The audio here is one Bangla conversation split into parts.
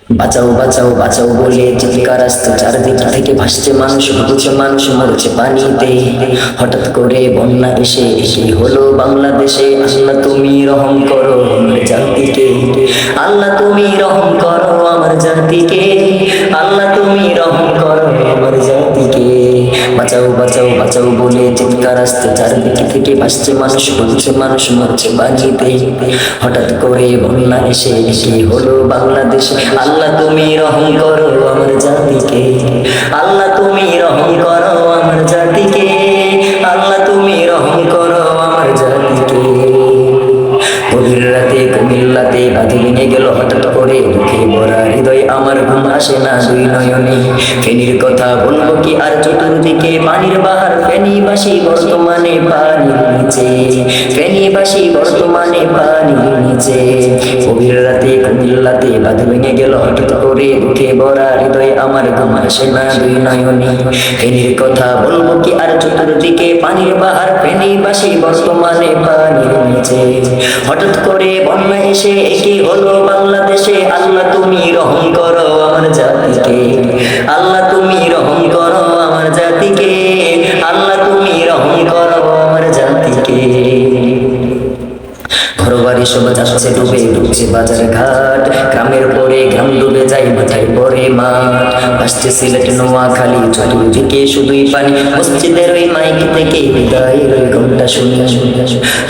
বাঁচাও বাঁচাও বাঁচাও বলে চিৎকার আসতো চারদিক থেকে, ভাসছে মানুষ, ডুবছে মানুষ, মরছে পানিতে। হঠাৎ করে বন্যা এসে কি হলো বাংলাদেশে। আল্লাহ তুমি রহম করো আমার জাতিকে, আল্লাহ তুমি রহম করো আমার জাতিকে, আল্লাহ তুমি রহম করো আমার জাতিকে। বাঁচাও বাঁচাও বাঁচাও বলে চিৎকার আসতো চারদিক থেকে, ভাসছে মানুষ, ডুবছে মানুষ, মরছে পানিতে। হঠাৎ করে বন্যা এসে কি হলো বাংলাদেশে। আল্লাহ তুমি রহম করো আমার জাতিকে, আল্লাহ তুমি রহম করো আমার জাতিকে, আল্লাহ তুমি রহম করো আমার জাতিকে। গভীর রাতে কুমিল্লাতে বাঁধি ভেঙে গেল হঠাৎ করে, দুঃখে ভরা হৃদয় আমার, ঘুম আসে না দুই নয়নে। ফেনীর কথা বলবো কি আর, চতুর্দিকে পানির বাহার, ফেনীবাসী বর্তমানে পানির নিচে, ফেনীবাসী বর্তমানে পানির নিচে। গভীর রাতে কুমিল্লাতে বাঁধি ভেঙে গেল হঠাৎ করে, দুঃখে ভরা হৃদয় আমার, ঘুম আসে না দুই নয়নে। ফেনীর কথা বলবো কি আর, চতুর্দিকে পানির বাহার, ফেনীবাসী বর্তমানে পানির নিচে। হঠাৎ করে বন্যা এসে কি হলো বাংলাদেশে। আল্লাহ তুমি রহম করো আমার জাতিকে, আল্লাহ তুমি রহম করো আমার জাতিকে, আল্লাহ তুমি রহম করো আমার জাতিকে। ঘরবাড়ি সব যাচ্ছে ডুবে, ডুবছে বাজার ঘাট, গ্রামের পরে গ্রাম ডুবে যায়, মাথায় পরে মাঠ। আসছে সিলেট নোয়াখালী, চতুর্দিকে শুধুই পানি, মসজিদের ওই মাইক থেকে বিদায়ের ওই ঘন্টা শুনি।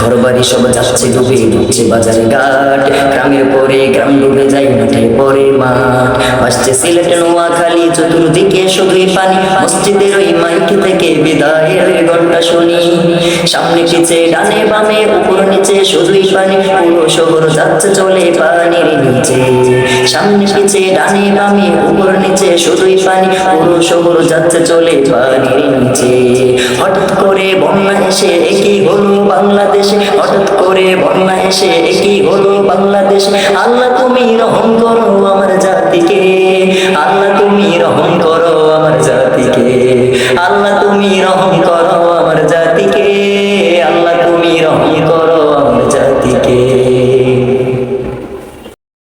ঘরবাড়ি সব যাচ্ছে ডুবে, ডুবছে বাজার ঘাট, গ্রামের পরে গ্রাম ডুবে যায়, মাথায় পরে মাঠ। আসছে সিলেট নোয়াখালী, চতুর্দিকে শুধুই পানি, মসজিদের ওই মাইক থেকে বিদায়ের ওই ঘন্টা শুনি। সামনে পিছে ডানে বামে উপর নিচে শুধুই পানি, পুরো শহর যাচ্ছে চলে পানির নিচে। সামনে পিছে ডানে বামে উপর নিচে শুধুই পানি, পুরো শহর যাচ্ছে চলে পানির নিচে। হঠাৎ করে বন্যা এসে কি হলো বাংলাদেশে, হঠাৎ করে বন্যা এসে কি হলো বাংলাদেশে। আল্লাহ তুমি রহম করো আমার জাতিকে, আল্লাহ তুমি রহম করো আমার জাতিকে, আল্লাহ তুমি রহম